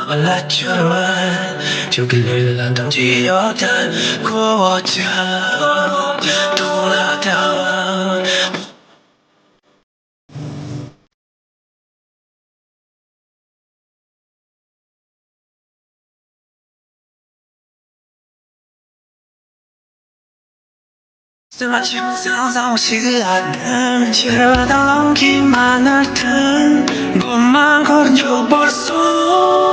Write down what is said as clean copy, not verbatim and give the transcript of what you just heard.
몰랐지만 저길을 난동 지었던 구워져 돌아다와 마침 상상없이 않는 지루하다 넘기만 할 듯 꿈만 거린 적 벌써